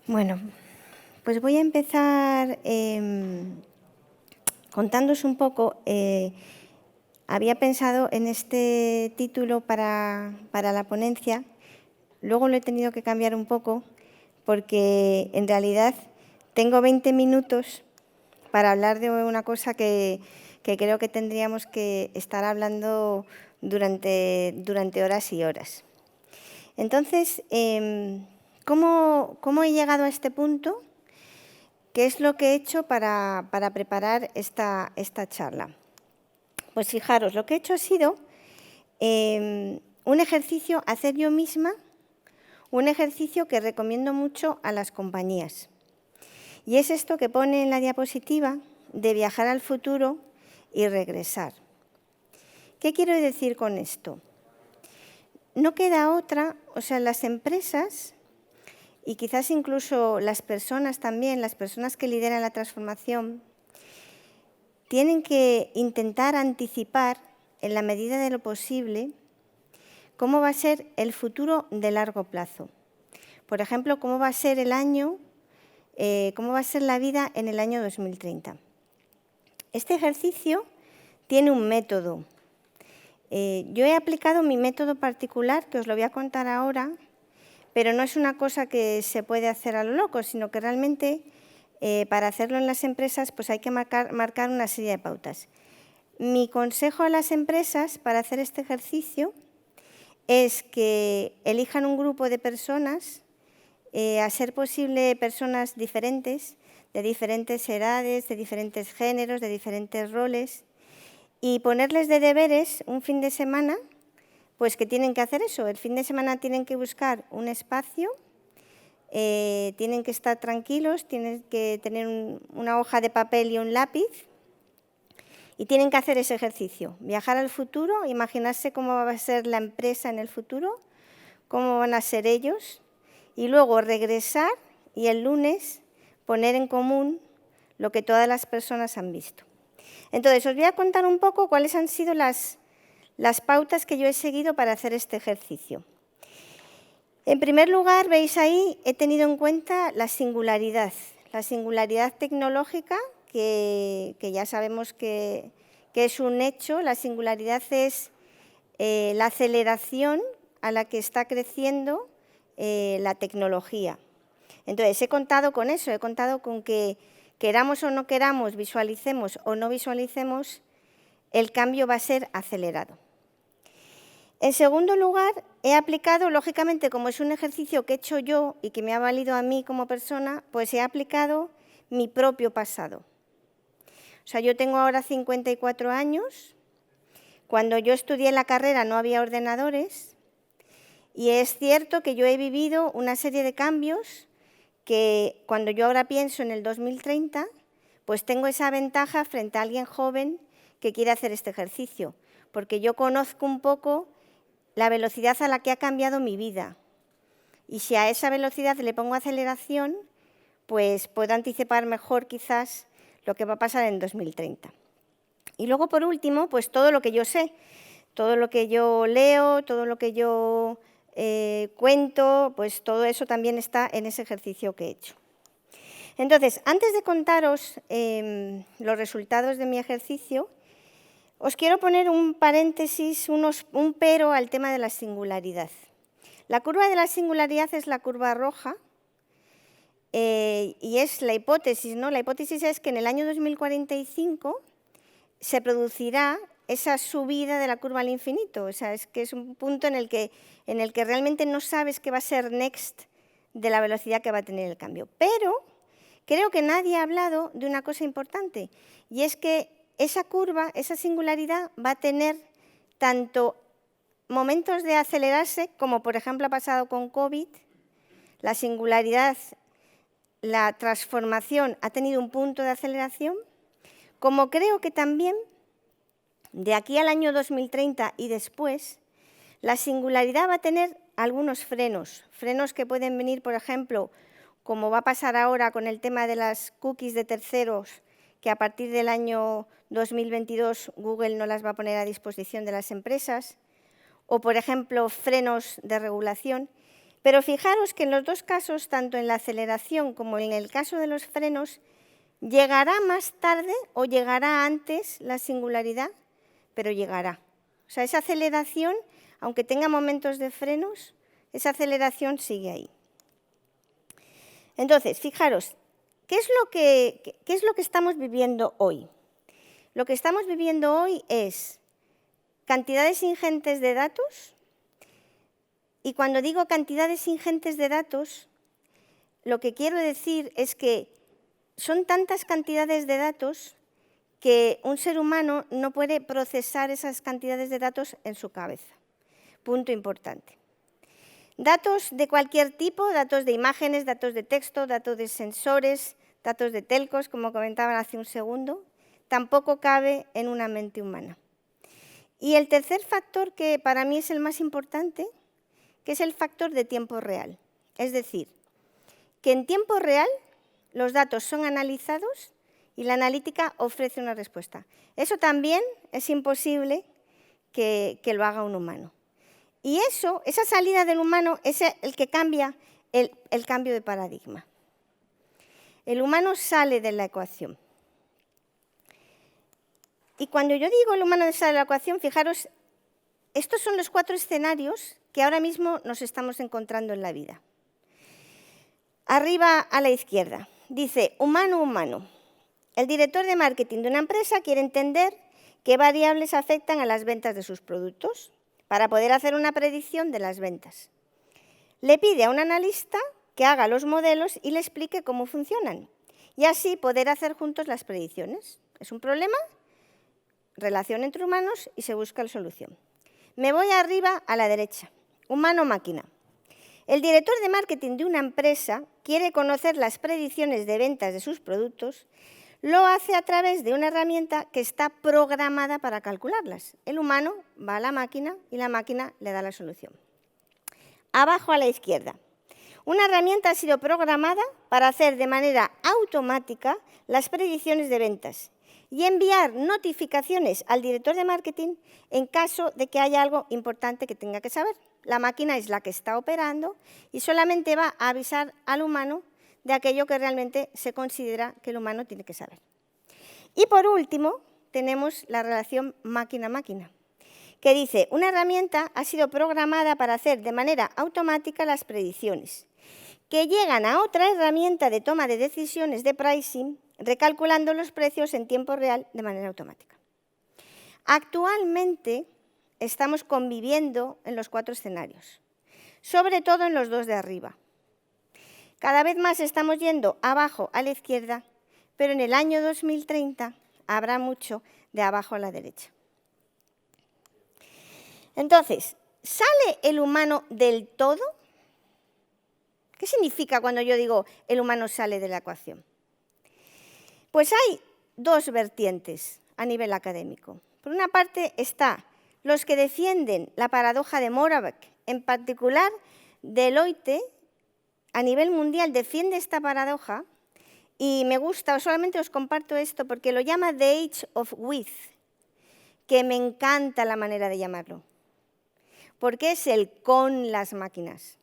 Bueno, pues voy a empezar contándoos un poco. Había pensado en este título para la ponencia, luego lo he tenido que cambiar un poco porque en realidad tengo 20 minutos para hablar de una cosa que creo que tendríamos que estar hablando durante horas y horas. Entonces, ¿cómo he llegado a este punto? ¿Qué es lo que he hecho para preparar esta charla? Pues fijaros, lo que he hecho ha sido un ejercicio, hacer yo misma, un ejercicio que recomiendo mucho a las compañías. Y es esto que pone en la diapositiva de viajar al futuro y regresar. ¿Qué quiero decir con esto? No queda otra, o sea, las empresas y quizás incluso las personas también, las personas que lideran la transformación, tienen que intentar anticipar, en la medida de lo posible, cómo va a ser el futuro de largo plazo. Por ejemplo, cómo va a ser el año, cómo va a ser la vida en el año 2030. Este ejercicio tiene un método. Yo he aplicado mi método particular, que os lo voy a contar ahora, pero no es una cosa que se puede hacer a lo loco, sino que realmente para hacerlo en las empresas pues hay que marcar una serie de pautas. Mi consejo a las empresas para hacer este ejercicio es que elijan un grupo de personas, a ser posible personas diferentes, de diferentes edades, de diferentes géneros, de diferentes roles, y ponerles de deberes un fin de semana, pues que tienen que hacer eso. El fin de semana tienen que buscar un espacio, tienen que estar tranquilos, tienen que tener una hoja de papel y un lápiz y tienen que hacer ese ejercicio. Viajar al futuro, imaginarse cómo va a ser la empresa en el futuro, cómo van a ser ellos y luego regresar y el lunes poner en común lo que todas las personas han visto. Entonces, os voy a contar un poco cuáles han sido las pautas que yo he seguido para hacer este ejercicio. En primer lugar, veis ahí, he tenido en cuenta la singularidad tecnológica, que ya sabemos que es un hecho. La singularidad es la aceleración a la que está creciendo la tecnología. Entonces, he contado con eso, he contado con que queramos o no queramos, visualicemos o no visualicemos, el cambio va a ser acelerado. En segundo lugar, he aplicado, lógicamente, como es un ejercicio que he hecho yo y que me ha valido a mí como persona, pues he aplicado mi propio pasado. O sea, yo tengo ahora 54 años. Cuando yo estudié la carrera no había ordenadores y es cierto que yo he vivido una serie de cambios que cuando yo ahora pienso en el 2030, pues tengo esa ventaja frente a alguien joven que quiere hacer este ejercicio, porque yo conozco un poco la velocidad a la que ha cambiado mi vida. Y si a esa velocidad le pongo aceleración, pues puedo anticipar mejor quizás lo que va a pasar en 2030. Y luego, por último, pues todo lo que yo sé, todo lo que yo leo, todo lo que yo cuento, pues todo eso también está en ese ejercicio que he hecho. Entonces, antes de contaros los resultados de mi ejercicio, os quiero poner un paréntesis, un pero al tema de la singularidad. La curva de la singularidad es la curva roja y es la hipótesis, ¿no? La hipótesis es que en el año 2045 se producirá esa subida de la curva al infinito. O sea, es que es un punto en el que realmente no sabes qué va a ser next de la velocidad que va a tener el cambio. Pero creo que nadie ha hablado de una cosa importante, y es que esa curva, esa singularidad, va a tener tanto momentos de acelerarse, como por ejemplo ha pasado con COVID. La singularidad, la transformación ha tenido un punto de aceleración, como creo que también de aquí al año 2030 y después, la singularidad va a tener algunos frenos que pueden venir, por ejemplo, como va a pasar ahora con el tema de las cookies de terceros, que a partir del año 2022 Google no las va a poner a disposición de las empresas, o, por ejemplo, frenos de regulación. Pero fijaros que en los dos casos, tanto en la aceleración como en el caso de los frenos, llegará más tarde o llegará antes la singularidad, pero llegará. O sea, esa aceleración, aunque tenga momentos de frenos, esa aceleración sigue ahí. Entonces, fijaros, ¿qué es lo que estamos viviendo hoy? Lo que estamos viviendo hoy es cantidades ingentes de datos, y cuando digo cantidades ingentes de datos, lo que quiero decir es que son tantas cantidades de datos que un ser humano no puede procesar esas cantidades de datos en su cabeza. Punto importante. Datos de cualquier tipo, datos de imágenes, datos de texto, datos de sensores, datos de telcos, como comentaban hace un segundo, tampoco cabe en una mente humana. Y el tercer factor, que para mí es el más importante, que es el factor de tiempo real. Es decir, que en tiempo real los datos son analizados y la analítica ofrece una respuesta. Eso también es imposible que lo haga un humano. Y esa salida del humano es el que cambia el cambio de paradigma. El humano sale de la ecuación. Y cuando yo digo el humano sale de la ecuación, fijaros, estos son los 4 escenarios que ahora mismo nos estamos encontrando en la vida. Arriba a la izquierda, dice humano, humano. El director de marketing de una empresa quiere entender qué variables afectan a las ventas de sus productos para poder hacer una predicción de las ventas. Le pide a un analista que haga los modelos y le explique cómo funcionan y así poder hacer juntos las predicciones. ¿Es un problema? Relación entre humanos y se busca la solución. Me voy arriba a la derecha, humano-máquina. El director de marketing de una empresa quiere conocer las predicciones de ventas de sus productos, lo hace a través de una herramienta que está programada para calcularlas. El humano va a la máquina y la máquina le da la solución. Abajo a la izquierda. Una herramienta ha sido programada para hacer de manera automática las predicciones de ventas y enviar notificaciones al director de marketing en caso de que haya algo importante que tenga que saber. La máquina es la que está operando y solamente va a avisar al humano de aquello que realmente se considera que el humano tiene que saber. Y por último, tenemos la relación máquina-máquina, que dice, una herramienta ha sido programada para hacer de manera automática las predicciones, que llegan a otra herramienta de toma de decisiones de pricing, recalculando los precios en tiempo real de manera automática. Actualmente estamos conviviendo en los 4 escenarios, sobre todo en los 2 de arriba. Cada vez más estamos yendo abajo a la izquierda, pero en el año 2030 habrá mucho de abajo a la derecha. Entonces, ¿sale el humano del todo? ¿Qué significa cuando yo digo el humano sale de la ecuación? Pues hay 2 vertientes a nivel académico. Por una parte está los que defienden la paradoja de Moravec, en particular Deloitte, a nivel mundial defiende esta paradoja y me gusta, solamente os comparto esto porque lo llama The Age of With, que me encanta la manera de llamarlo, porque es el con las máquinas,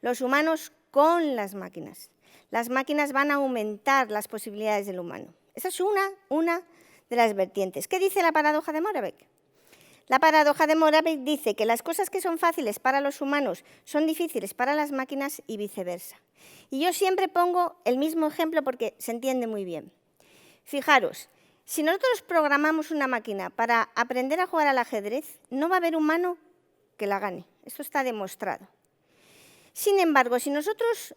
los humanos con las máquinas. Las máquinas van a aumentar las posibilidades del humano. Esa es una de las vertientes. ¿Qué dice la paradoja de Moravec? La paradoja de Moravec dice que las cosas que son fáciles para los humanos son difíciles para las máquinas y viceversa. Y yo siempre pongo el mismo ejemplo porque se entiende muy bien. Fijaros, si nosotros programamos una máquina para aprender a jugar al ajedrez, no va a haber humano que la gane. Esto está demostrado. Sin embargo, si nosotros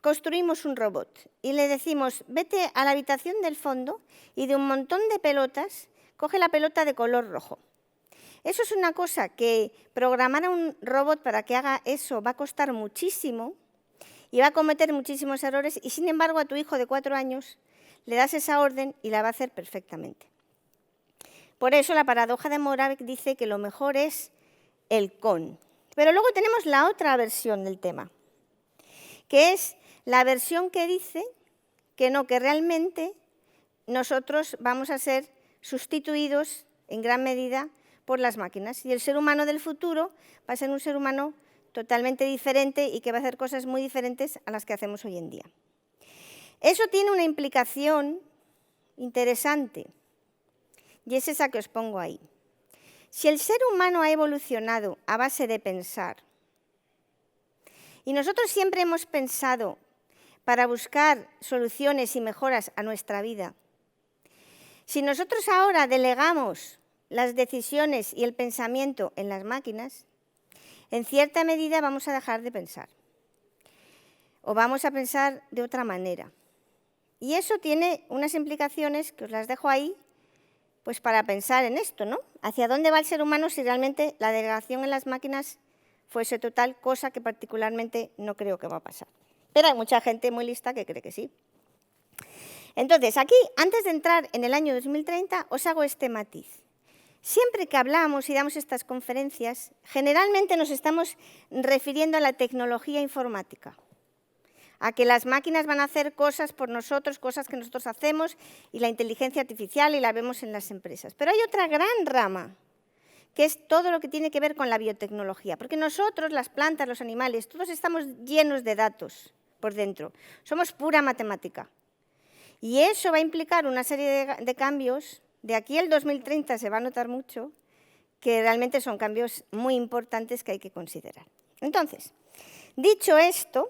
construimos un robot y le decimos, vete a la habitación del fondo y de un montón de pelotas, coge la pelota de color rojo. Eso es una cosa que programar a un robot para que haga eso va a costar muchísimo y va a cometer muchísimos errores y, sin embargo, a tu hijo de 4 años le das esa orden y la va a hacer perfectamente. Por eso la paradoja de Moravec dice que lo mejor es el con. Pero luego tenemos la otra versión del tema, que es la versión que dice que no, que realmente nosotros vamos a ser sustituidos en gran medida por las máquinas y el ser humano del futuro va a ser un ser humano totalmente diferente y que va a hacer cosas muy diferentes a las que hacemos hoy en día. Eso tiene una implicación interesante, y es esa que os pongo ahí. Si el ser humano ha evolucionado a base de pensar, y nosotros siempre hemos pensado para buscar soluciones y mejoras a nuestra vida, si nosotros ahora delegamos las decisiones y el pensamiento en las máquinas, en cierta medida vamos a dejar de pensar, o vamos a pensar de otra manera. Y eso tiene unas implicaciones que os las dejo ahí, pues para pensar en esto, ¿no? ¿Hacia dónde va el ser humano si realmente la delegación en las máquinas fuese total, cosa que particularmente no creo que va a pasar? Pero hay mucha gente muy lista que cree que sí. Entonces, aquí, antes de entrar en el año 2030, os hago este matiz. Siempre que hablamos y damos estas conferencias, generalmente nos estamos refiriendo a la tecnología informática, a que las máquinas van a hacer cosas por nosotros, cosas que nosotros hacemos, y la inteligencia artificial, y la vemos en las empresas. Pero hay otra gran rama, que es todo lo que tiene que ver con la biotecnología, porque nosotros, las plantas, los animales, todos estamos llenos de datos por dentro, somos pura matemática. Y eso va a implicar una serie de cambios, de aquí al 2030 se va a notar mucho, que realmente son cambios muy importantes que hay que considerar. Entonces, dicho esto,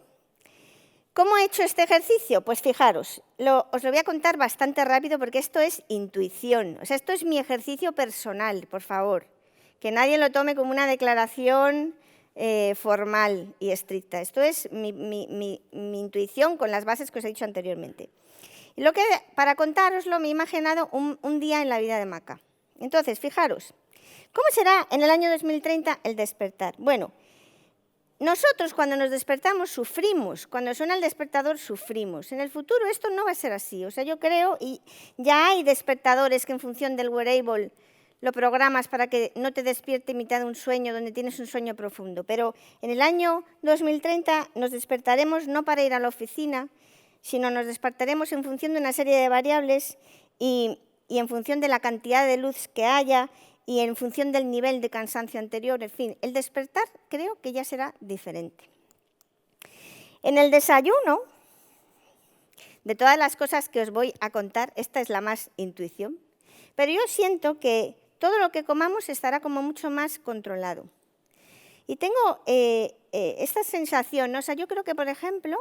¿cómo he hecho este ejercicio? Pues fijaros, os lo voy a contar bastante rápido porque esto es intuición, o sea, esto es mi ejercicio personal, por favor, que nadie lo tome como una declaración formal y estricta. Esto es mi intuición con las bases que os he dicho anteriormente. Y para contároslo, me he imaginado un día en la vida de Maca. Entonces, fijaros, ¿cómo será en el año 2030 el despertar? Bueno, nosotros cuando nos despertamos sufrimos, cuando suena el despertador sufrimos. En el futuro esto no va a ser así, o sea, yo creo, y ya hay despertadores que en función del wearable lo programas para que no te despierte en mitad de un sueño donde tienes un sueño profundo, pero en el año 2030 nos despertaremos no para ir a la oficina, sino nos despertaremos en función de una serie de variables y en función de la cantidad de luz que haya y en función del nivel de cansancio anterior, en fin, el despertar creo que ya será diferente. En el desayuno, de todas las cosas que os voy a contar, esta es la más intuición, pero yo siento que todo lo que comamos estará como mucho más controlado. Y tengo esta sensación, ¿no? O sea, yo creo que, por ejemplo,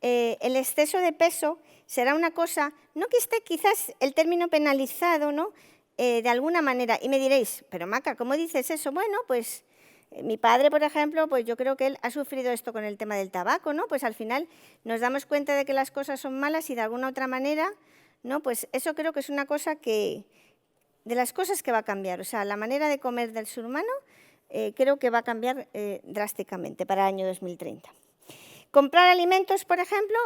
el exceso de peso será una cosa, no que esté quizás el término penalizado, ¿no? De alguna manera, y me diréis, pero Maca, ¿cómo dices eso? Bueno, pues mi padre, por ejemplo, pues yo creo que él ha sufrido esto con el tema del tabaco, ¿no? Pues al final nos damos cuenta de que las cosas son malas y de alguna otra manera, ¿no? Pues eso creo que es una cosa de las cosas que va a cambiar, o sea, la manera de comer del ser humano creo que va a cambiar drásticamente para el año 2030. Comprar alimentos, por ejemplo,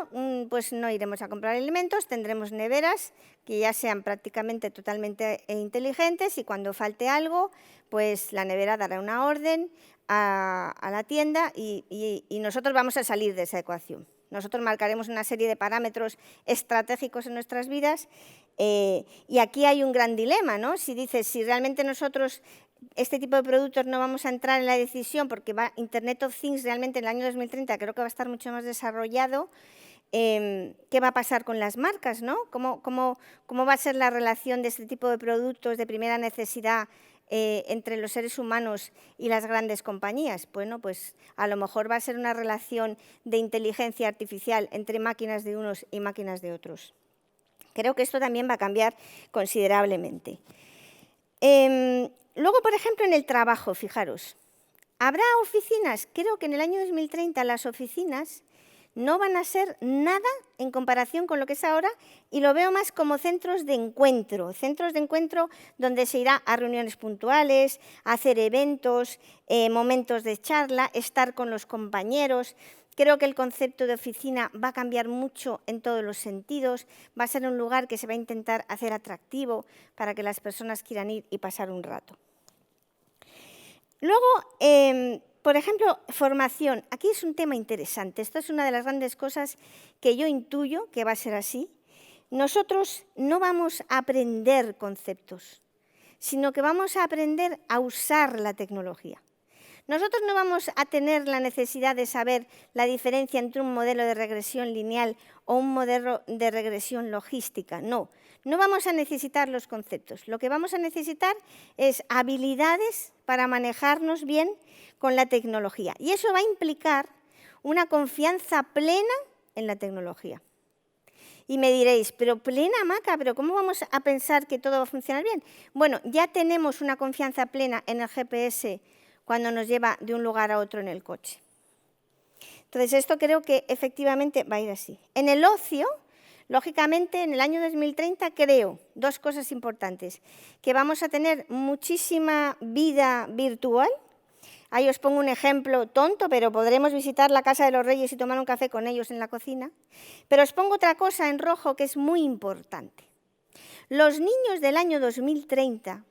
pues no iremos a comprar alimentos, tendremos neveras que ya sean prácticamente totalmente inteligentes y cuando falte algo, pues la nevera dará una orden a la tienda y nosotros vamos a salir de esa ecuación. Nosotros marcaremos una serie de parámetros estratégicos en nuestras vidas y aquí hay un gran dilema, ¿no? Si dices, si realmente nosotros este tipo de productos no vamos a entrar en la decisión porque Internet of Things realmente en el año 2030 creo que va a estar mucho más desarrollado, ¿qué va a pasar con las marcas, ¿no? ¿Cómo va a ser la relación de este tipo de productos de primera necesidad entre los seres humanos y las grandes compañías? Bueno, pues a lo mejor va a ser una relación de inteligencia artificial entre máquinas de unos y máquinas de otros. Creo que esto también va a cambiar considerablemente. Luego, por ejemplo, en el trabajo, fijaros, ¿habrá oficinas? Creo que en el año 2030 las oficinas no van a ser nada en comparación con lo que es ahora y lo veo más como centros de encuentro donde se irá a reuniones puntuales, a hacer eventos, momentos de charla, estar con los compañeros. Creo que el concepto de oficina va a cambiar mucho en todos los sentidos, va a ser un lugar que se va a intentar hacer atractivo para que las personas quieran ir y pasar un rato. Luego, por ejemplo, formación. Aquí es un tema interesante. Esto es una de las grandes cosas que yo intuyo que va a ser así. Nosotros no vamos a aprender conceptos, sino que vamos a aprender a usar la tecnología. Nosotros no vamos a tener la necesidad de saber la diferencia entre un modelo de regresión lineal o un modelo de regresión logística, no. No vamos a necesitar los conceptos. Lo que vamos a necesitar es habilidades para manejarnos bien con la tecnología. Y eso va a implicar una confianza plena en la tecnología. Y me diréis, pero plena, Maca, ¿pero cómo vamos a pensar que todo va a funcionar bien? Bueno, ya tenemos una confianza plena en el GPS cuando nos lleva de un lugar a otro en el coche. Entonces, esto creo que efectivamente va a ir así. En el ocio, lógicamente, en el año 2030 creo dos cosas importantes, que vamos a tener muchísima vida virtual. Ahí os pongo un ejemplo tonto, pero podremos visitar la Casa de los Reyes y tomar un café con ellos en la cocina. Pero os pongo otra cosa en rojo que es muy importante. Los niños del año 2030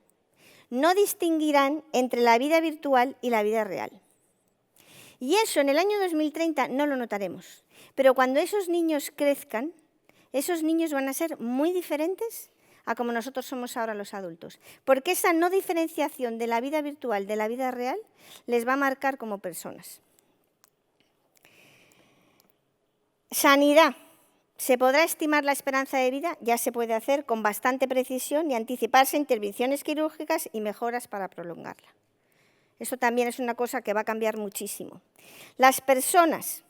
no distinguirán entre la vida virtual y la vida real. Y eso en el año 2030 no lo notaremos. Pero cuando esos niños crezcan, esos niños van a ser muy diferentes a como nosotros somos ahora los adultos. Porque esa no diferenciación de la vida virtual de la vida real les va a marcar como personas. Sanidad. ¿Se podrá estimar la esperanza de vida? Ya se puede hacer con bastante precisión y anticiparse intervenciones quirúrgicas y mejoras para prolongarla. Eso también es una cosa que va a cambiar muchísimo. Las personas,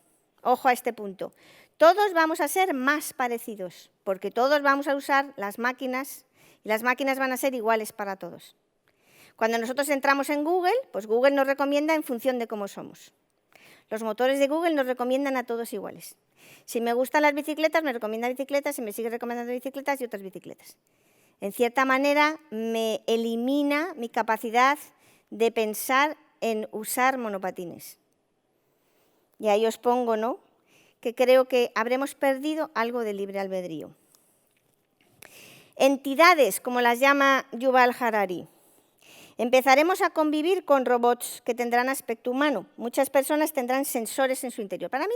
ojo a este punto, todos vamos a ser más parecidos, porque todos vamos a usar las máquinas y las máquinas van a ser iguales para todos. Cuando nosotros entramos en Google, pues Google nos recomienda en función de cómo somos. Los motores de Google nos recomiendan a todos iguales. Si me gustan las bicicletas, me recomienda bicicletas, y me sigue recomendando bicicletas y otras bicicletas. En cierta manera, me elimina mi capacidad de pensar en usar monopatines. Y ahí os pongo, ¿no?, que creo que habremos perdido algo de libre albedrío. Entidades, como las llama Yuval Harari. Empezaremos a convivir con robots que tendrán aspecto humano. Muchas personas tendrán sensores en su interior. Para mí,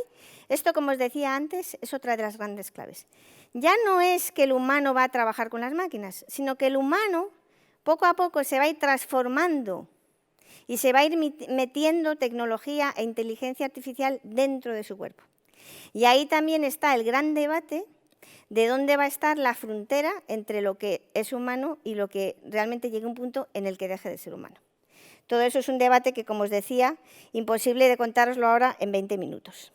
esto, como os decía antes, es otra de las grandes claves. Ya no es que el humano va a trabajar con las máquinas, sino que el humano, poco a poco, se va a ir transformando y se va a ir metiendo tecnología e inteligencia artificial dentro de su cuerpo. Y ahí también está el gran debate de dónde va a estar la frontera entre lo que es humano y lo que realmente llegue a un punto en el que deje de ser humano. Todo eso es un debate que, como os decía, imposible de contároslo ahora en 20 minutos.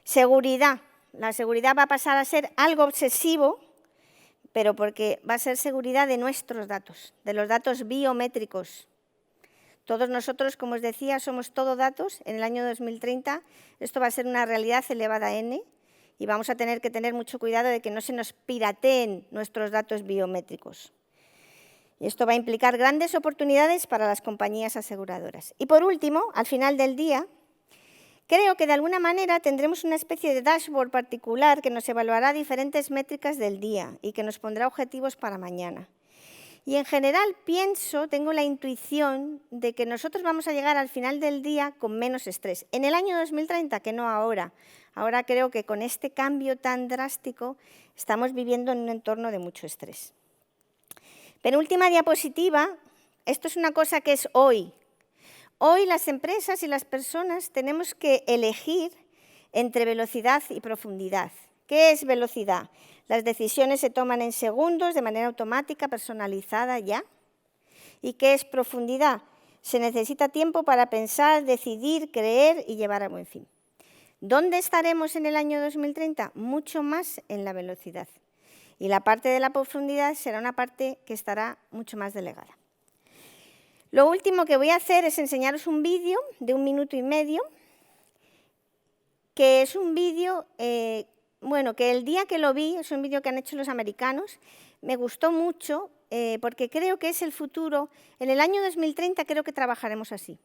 Seguridad. La seguridad va a pasar a ser algo obsesivo, pero porque va a ser seguridad de nuestros datos, de los datos biométricos. Todos nosotros, como os decía, somos todo datos. En el año 2030 esto va a ser una realidad elevada a n y vamos a tener que tener mucho cuidado de que no se nos pirateen nuestros datos biométricos. Y esto va a implicar grandes oportunidades para las compañías aseguradoras. Y por último, al final del día, creo que de alguna manera tendremos una especie de dashboard particular que nos evaluará diferentes métricas del día y que nos pondrá objetivos para mañana. Y en general tengo la intuición de que nosotros vamos a llegar al final del día con menos estrés. En el año 2030, que no ahora. Ahora creo que con este cambio tan drástico estamos viviendo en un entorno de mucho estrés. Penúltima diapositiva, esto es una cosa que es hoy. Hoy las empresas y las personas tenemos que elegir entre velocidad y profundidad. ¿Qué es velocidad? Las decisiones se toman en segundos, de manera automática, personalizada ya. ¿Y qué es profundidad? Se necesita tiempo para pensar, decidir, creer y llevar a buen fin. ¿Dónde estaremos en el año 2030? Mucho más en la velocidad. Y la parte de la profundidad será una parte que estará mucho más delegada. Lo último que voy a hacer es enseñaros un vídeo de 1 minuto y medio, que es un vídeo, que el día que lo vi, es un vídeo que han hecho los americanos, me gustó mucho porque creo que es el futuro. En el año 2030 creo que trabajaremos así,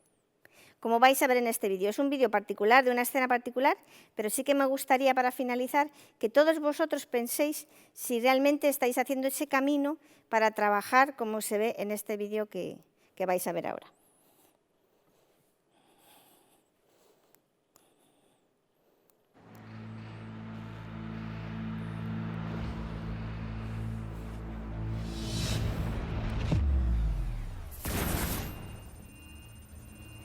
como vais a ver en este vídeo. Es un vídeo particular, de una escena particular, pero sí que me gustaría, para finalizar, que todos vosotros penséis si realmente estáis haciendo ese camino para trabajar como se ve en este vídeo que vais a ver ahora.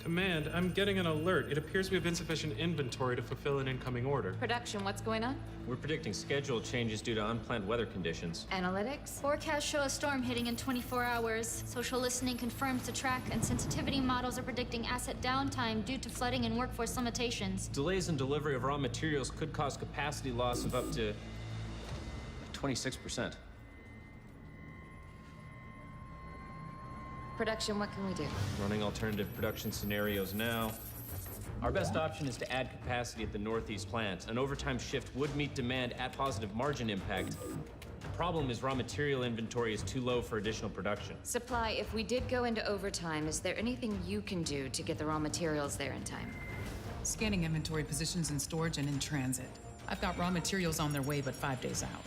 Command, I'm getting an alert. It appears we have insufficient inventory to fulfill an incoming order. Production, what's going on? We're predicting schedule changes due to unplanned weather conditions. Analytics? Forecasts show a storm hitting in 24 hours. Social listening confirms the track, and sensitivity models are predicting asset downtime due to flooding and workforce limitations. Delays in delivery of raw materials could cause capacity loss of up to 26%. Production, what can we do? Running alternative production scenarios now. Our best option is to add capacity at the Northeast plant. An overtime shift would meet demand at positive margin impact. The problem is raw material inventory is too low for additional production. Supply, if we did go into overtime, is there anything you can do to get the raw materials there in time? Scanning inventory positions in storage and in transit. I've got raw materials on their way, but 5 days out.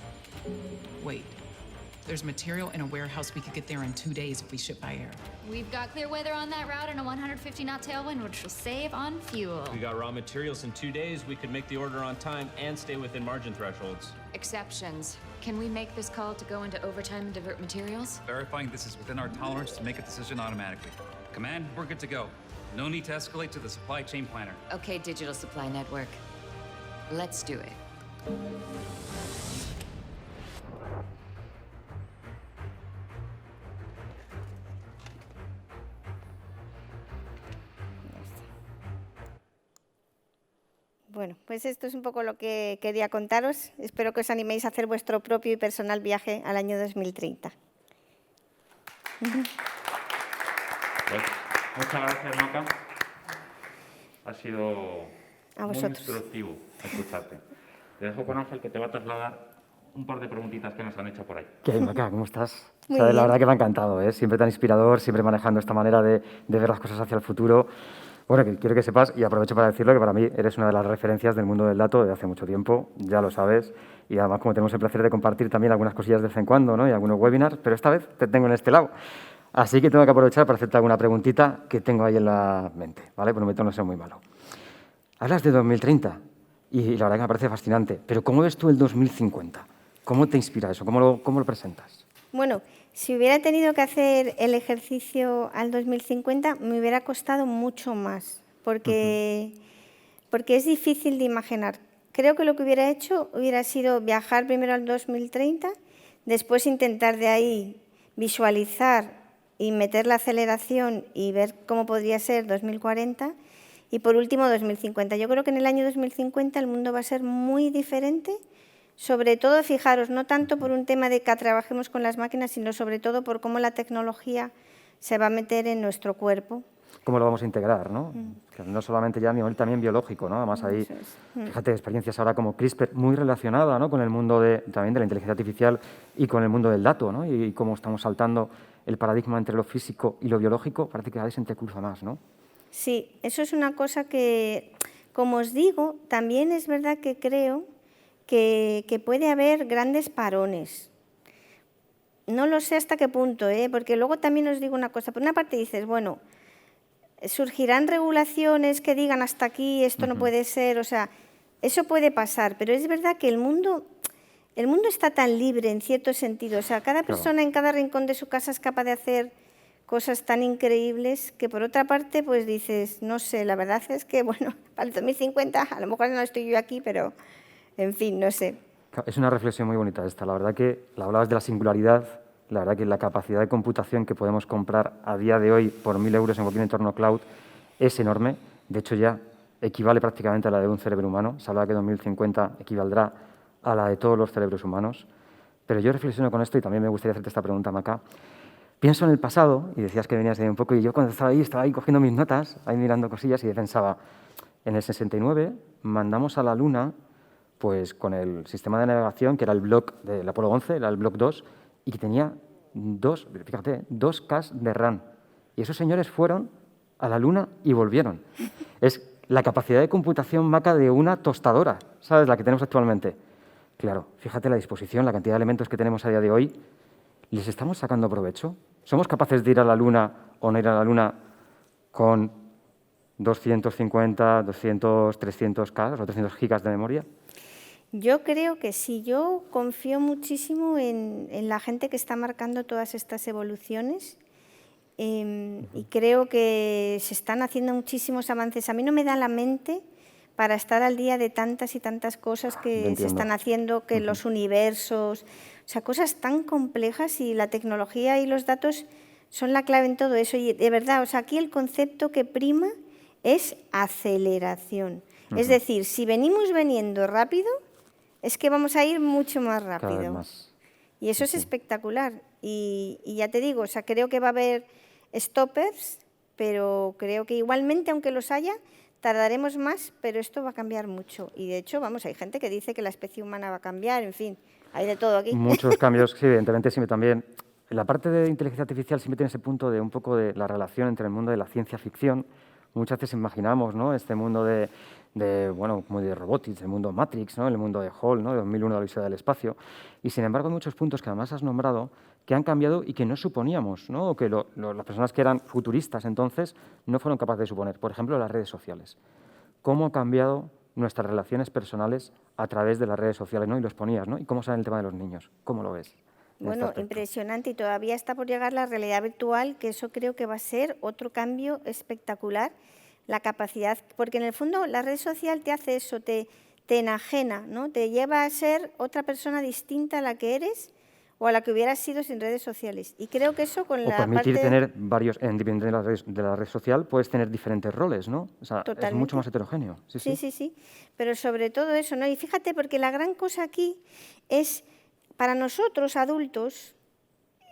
Wait. There's material in a warehouse we could get there in 2 days if we ship by air. We've got clear weather on that route and a 150-knot tailwind, which will save on fuel. If we got raw materials in 2 days, we could make the order on time and stay within margin thresholds. Exceptions. Can we make this call to go into overtime and divert materials? Verifying this is within our tolerance to make a decision automatically. Command, we're good to go. No need to escalate to the supply chain planner. Okay, Digital Supply Network. Let's do it. Bueno, pues esto es un poco lo que quería contaros. Espero que os animéis a hacer vuestro propio y personal viaje al año 2030. Pues, muchas gracias, Maca. Ha sido muy instructivo escucharte. Te dejo con Ángel, que te va a trasladar un par de preguntitas que nos han hecho por ahí. ¿Qué hay, Maca? ¿Cómo estás? Muy La bien. verdad que me ha encantado, ¿eh? Siempre tan inspirador, siempre manejando esta manera de ver las cosas hacia el futuro. Bueno, que quiero que sepas, y aprovecho para decirlo, que para mí eres una de las referencias del mundo del dato desde hace mucho tiempo, ya lo sabes, y además como tenemos el placer de compartir también algunas cosillas de vez en cuando, ¿no? Y algunos webinars, pero esta vez te tengo en este lado. Así que tengo que aprovechar para hacerte alguna preguntita que tengo ahí en la mente, ¿vale? Prometo no ser muy malo. Hablas de 2030 y la verdad que me parece fascinante, pero ¿cómo ves tú el 2050? ¿Cómo te inspira eso? ¿Cómo lo presentas? Bueno, si hubiera tenido que hacer el ejercicio al 2050, me hubiera costado mucho más, porque es difícil de imaginar. Creo que lo que hubiera hecho hubiera sido viajar primero al 2030, después intentar de ahí visualizar y meter la aceleración y ver cómo podría ser 2040 y, por último, 2050. Yo creo que en el año 2050 el mundo va a ser muy diferente. Sobre todo, fijaros, no tanto por un tema de que trabajemos con las máquinas, sino sobre todo por cómo la tecnología se va a meter en nuestro cuerpo. ¿Cómo lo vamos a integrar, no? Que no solamente ya a nivel también biológico, ¿no? Además hay, fíjate, experiencias ahora como CRISPR muy relacionada, ¿no? Con el mundo también de la inteligencia artificial y con el mundo del dato, ¿no? Y cómo estamos saltando el paradigma entre lo físico y lo biológico, parece que cada vez se entrecruza más, ¿no? Sí, eso es una cosa que, como os digo, también es verdad que creo que puede haber grandes parones. No lo sé hasta qué punto, porque luego también os digo una cosa. Por una parte dices, bueno, surgirán regulaciones que digan hasta aquí, esto no puede ser, o sea, eso puede pasar, pero es verdad que el mundo está tan libre en cierto sentido, o sea, cada persona en cada rincón de su casa es capaz de hacer cosas tan increíbles que, por otra parte, pues dices, no sé, la verdad es que, bueno, para el 2050 a lo mejor no estoy yo aquí, pero... En fin, no sé. Es una reflexión muy bonita esta. La verdad que hablabas de la singularidad, la verdad que la capacidad de computación que podemos comprar a día de hoy por 1.000 euros en cualquier entorno cloud es enorme. De hecho, ya equivale prácticamente a la de un cerebro humano. Se habla que 2050 equivaldrá a la de todos los cerebros humanos. Pero yo reflexiono con esto y también me gustaría hacerte esta pregunta, Maca. Pienso en el pasado, y decías que venías de ahí un poco, y yo cuando estaba ahí cogiendo mis notas, ahí mirando cosillas, y pensaba, en el 69 mandamos a la Luna pues con el sistema de navegación, que era el block del Apolo 11, era el block 2, y que tenía 2 K de RAM. Y esos señores fueron a la Luna y volvieron. Es la capacidad de computación, Maca, de una tostadora, ¿sabes? La que tenemos actualmente. Claro, fíjate la disposición, la cantidad de elementos que tenemos a día de hoy. ¿Les estamos sacando provecho? ¿Somos capaces de ir a la Luna o no ir a la Luna con 250, 200, 300 K o 300 gigas de memoria? Yo creo que sí, yo confío muchísimo en la gente que está marcando todas estas evoluciones y creo que se están haciendo muchísimos avances. A mí no me da la mente para estar al día de tantas y tantas cosas que se están haciendo, que los universos, o sea, cosas tan complejas, y la tecnología y los datos son la clave en todo eso. Y de verdad, o sea, aquí el concepto que prima es aceleración. Es decir, si venimos viniendo rápido, es que vamos a ir mucho más rápido. Cada vez más. Y eso es espectacular. Y ya te digo, o sea, creo que va a haber stoppers, pero creo que igualmente, aunque los haya, tardaremos más, pero esto va a cambiar mucho. Y de hecho, vamos, hay gente que dice que la especie humana va a cambiar, en fin, hay de todo aquí. Muchos cambios, sí, evidentemente, siempre también. La parte de inteligencia artificial siempre tiene ese punto de un poco de la relación entre el mundo de la ciencia ficción. Muchas veces imaginamos, ¿no?, este mundo bueno, como de robotics, el mundo Matrix, ¿no?, el mundo de Hall, ¿no?, de 2001, la Odisea del espacio. Y sin embargo, hay muchos puntos que además has nombrado que han cambiado y que no suponíamos, ¿no?, o que las personas que eran futuristas entonces no fueron capaces de suponer. Por ejemplo, las redes sociales. ¿Cómo han cambiado nuestras relaciones personales a través de las redes sociales, ¿no? Y los ponías, ¿no? ¿Y cómo sale el tema de los niños? ¿Cómo lo ves? Bueno, impresionante, y todavía está por llegar la realidad virtual, que eso creo que va a ser otro cambio espectacular, la capacidad, porque en el fondo la red social te hace eso, te enajena, ¿no? Te lleva a ser otra persona distinta a la que eres o a la que hubieras sido sin redes sociales. Y creo que eso con la parte... O permitir tener varios, dependiendo de la red social, puedes tener diferentes roles, ¿no? O sea, es mucho más heterogéneo. Sí. Pero sobre todo eso, ¿no? Y fíjate, porque la gran cosa aquí es, para nosotros adultos,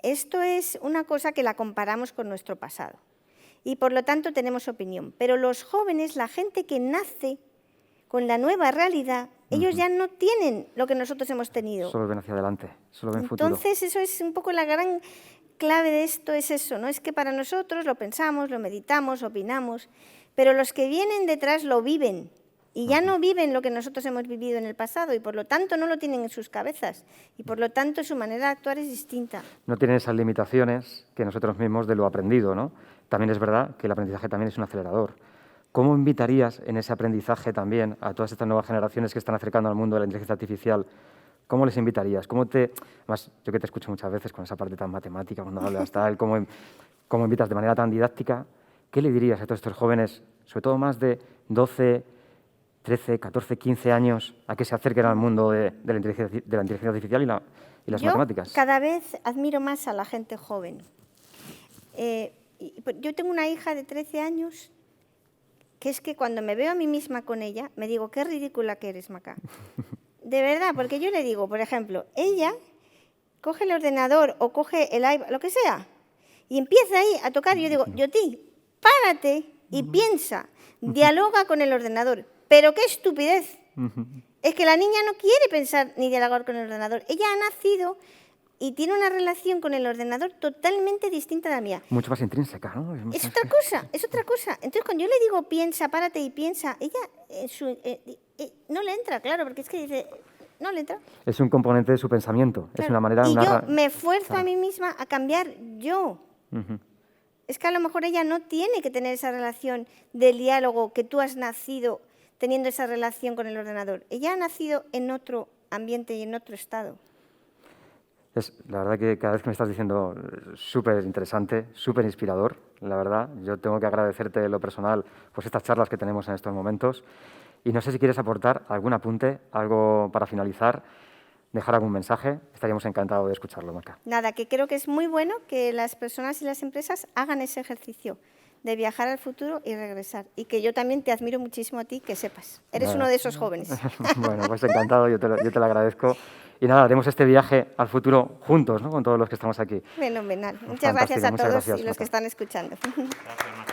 esto es una cosa que la comparamos con nuestro pasado. Y por lo tanto tenemos opinión. Pero los jóvenes, la gente que nace con la nueva realidad, ellos ya no tienen lo que nosotros hemos tenido. Solo ven hacia adelante, solo ven futuro. Entonces, eso es un poco la gran clave de esto, es eso, ¿no? Es que para nosotros lo pensamos, lo meditamos, opinamos, pero los que vienen detrás lo viven. Y ya no viven lo que nosotros hemos vivido en el pasado, y por lo tanto no lo tienen en sus cabezas. Y por lo tanto su manera de actuar es distinta. No tienen esas limitaciones que nosotros mismos de lo aprendido, ¿no? También es verdad que el aprendizaje también es un acelerador. ¿Cómo invitarías en ese aprendizaje también a todas estas nuevas generaciones que están acercando al mundo de la inteligencia artificial? ¿Cómo les invitarías? Además, yo que te escucho muchas veces con esa parte tan matemática, cuando hablas tal, ¿cómo invitas de manera tan didáctica? ¿Qué le dirías a todos estos jóvenes, sobre todo más de 12, 13, 14, 15 años, a que se acerquen al mundo de la inteligencia artificial y las matemáticas? Yo cada vez admiro más a la gente joven. Yo tengo una hija de 13 años que es que cuando me veo a mí misma con ella, me digo, qué ridícula que eres, Maca. De verdad, porque yo le digo, por ejemplo, ella coge el ordenador o coge el iPad, lo que sea, y empieza ahí a tocar, y yo digo, Yoti, párate y piensa, dialoga con el ordenador. Pero qué estupidez. Es que la niña no quiere pensar ni dialogar con el ordenador. Ella ha nacido y tiene una relación con el ordenador totalmente distinta de la mía. Mucho más intrínseca, ¿no? Es otra cosa, es otra cosa. Entonces, cuando yo le digo piensa, párate y piensa, ella no le entra, claro, porque es que dice, no le entra. Es un componente de su pensamiento, claro. Es una manera... Y yo me esfuerzo a mí misma a cambiar yo. Es que a lo mejor ella no tiene que tener esa relación del diálogo que tú has nacido teniendo esa relación con el ordenador. Ella ha nacido en otro ambiente y en otro estado. La verdad que cada vez que me estás diciendo súper interesante, súper inspirador, la verdad. Yo tengo que agradecerte en lo personal pues estas charlas que tenemos en estos momentos. Y no sé si quieres aportar algún apunte, algo para finalizar, dejar algún mensaje. Estaríamos encantados de escucharlo, Maca. Nada, que creo que es muy bueno que las personas y las empresas hagan ese ejercicio de viajar al futuro y regresar. Y que yo también te admiro muchísimo a ti, que sepas. Eres uno de esos jóvenes. Bueno, pues encantado, yo te lo agradezco. Y nada, haremos este viaje al futuro juntos, ¿no? Con todos los que estamos aquí. Fenomenal. Muchas gracias a todos y los que están escuchando. Gracias,